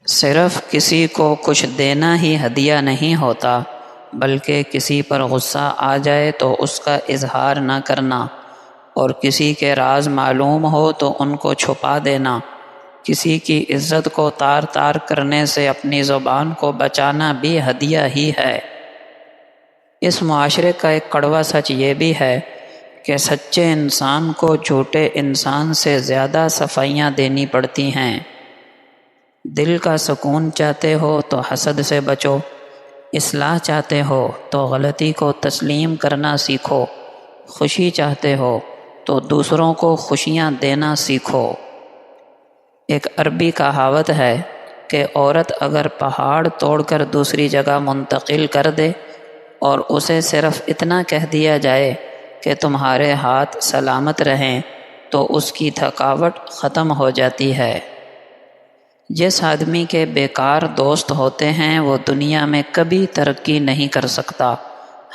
صرف کسی کو کچھ دینا ہی ہدیہ نہیں ہوتا، بلکہ کسی پر غصہ آ جائے تو اس کا اظہار نہ کرنا، اور کسی کے راز معلوم ہو تو ان کو چھپا دینا، کسی کی عزت کو تار تار کرنے سے اپنی زبان کو بچانا بھی ہدیہ ہی ہے۔ اس معاشرے کا ایک کڑوا سچ یہ بھی ہے کہ سچے انسان کو جھوٹے انسان سے زیادہ صفائیاں دینی پڑتی ہیں۔ دل کا سکون چاہتے ہو تو حسد سے بچو، اصلاح چاہتے ہو تو غلطی کو تسلیم کرنا سیکھو، خوشی چاہتے ہو تو دوسروں کو خوشیاں دینا سیکھو۔ ایک عربی کہاوت ہے کہ عورت اگر پہاڑ توڑ کر دوسری جگہ منتقل کر دے اور اسے صرف اتنا کہہ دیا جائے کہ تمہارے ہاتھ سلامت رہیں تو اس کی تھکاوٹ ختم ہو جاتی ہے۔ جس آدمی کے بیکار دوست ہوتے ہیں وہ دنیا میں کبھی ترقی نہیں کر سکتا،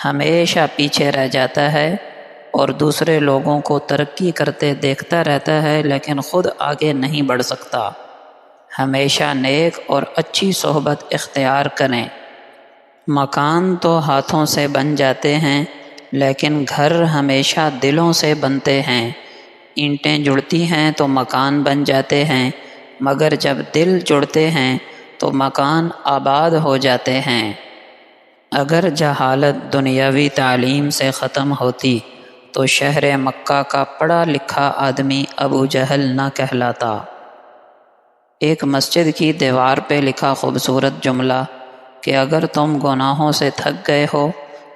ہمیشہ پیچھے رہ جاتا ہے اور دوسرے لوگوں کو ترقی کرتے دیکھتا رہتا ہے لیکن خود آگے نہیں بڑھ سکتا۔ ہمیشہ نیک اور اچھی صحبت اختیار کریں۔ مکان تو ہاتھوں سے بن جاتے ہیں لیکن گھر ہمیشہ دلوں سے بنتے ہیں۔ اینٹیں جڑتی ہیں تو مکان بن جاتے ہیں، مگر جب دل جڑتے ہیں تو مکان آباد ہو جاتے ہیں۔ اگر جہالت دنیاوی تعلیم سے ختم ہوتی تو شہر مکہ کا پڑھا لکھا آدمی ابو جہل نہ کہلاتا۔ ایک مسجد کی دیوار پہ لکھا خوبصورت جملہ کہ اگر تم گناہوں سے تھک گئے ہو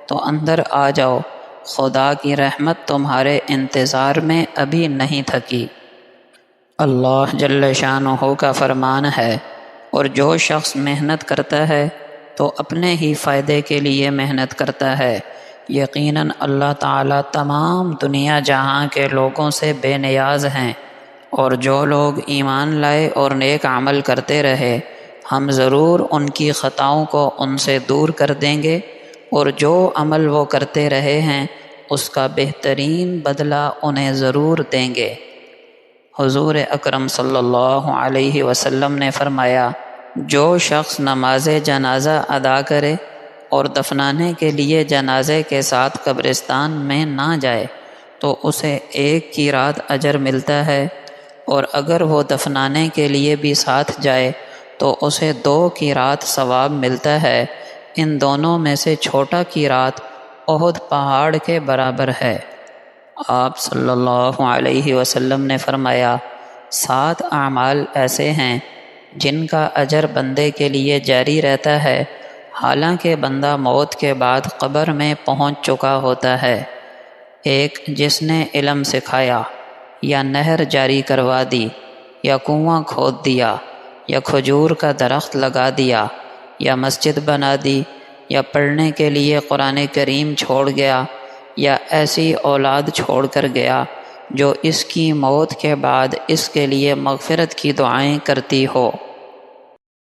تو اندر آ جاؤ، خدا کی رحمت تمہارے انتظار میں ابھی نہیں تھکی۔ اللہ جل شانہ کا فرمان ہے، اور جو شخص محنت کرتا ہے تو اپنے ہی فائدے کے لیے محنت کرتا ہے، یقیناً اللہ تعالیٰ تمام دنیا جہاں کے لوگوں سے بے نیاز ہیں، اور جو لوگ ایمان لائے اور نیک عمل کرتے رہے ہم ضرور ان کی خطاؤں کو ان سے دور کر دیں گے، اور جو عمل وہ کرتے رہے ہیں اس کا بہترین بدلہ انہیں ضرور دیں گے۔ حضور اکرم صلی اللہ علیہ وسلم نے فرمایا، جو شخص نماز جنازہ ادا کرے اور دفنانے کے لیے جنازے کے ساتھ قبرستان میں نہ جائے تو اسے 1 قیراط اجر ملتا ہے، اور اگر وہ دفنانے کے لیے بھی ساتھ جائے تو اسے 2 قیراط ثواب ملتا ہے۔ ان دونوں میں سے چھوٹا قیراط احد پہاڑ کے برابر ہے۔ آپ صلی اللہ علیہ وسلم نے فرمایا، 7 اعمال ایسے ہیں جن کا اجر بندے کے لیے جاری رہتا ہے حالانکہ بندہ موت کے بعد قبر میں پہنچ چکا ہوتا ہے۔ 1 جس نے علم سکھایا، یا نہر جاری کروا دی، یا کنواں کھود دیا، یا کھجور کا درخت لگا دیا، یا مسجد بنا دی، یا پڑھنے کے لیے قرآن کریم چھوڑ گیا، یا ایسی اولاد چھوڑ کر گیا جو اس کی موت کے بعد اس کے لیے مغفرت کی دعائیں کرتی ہو۔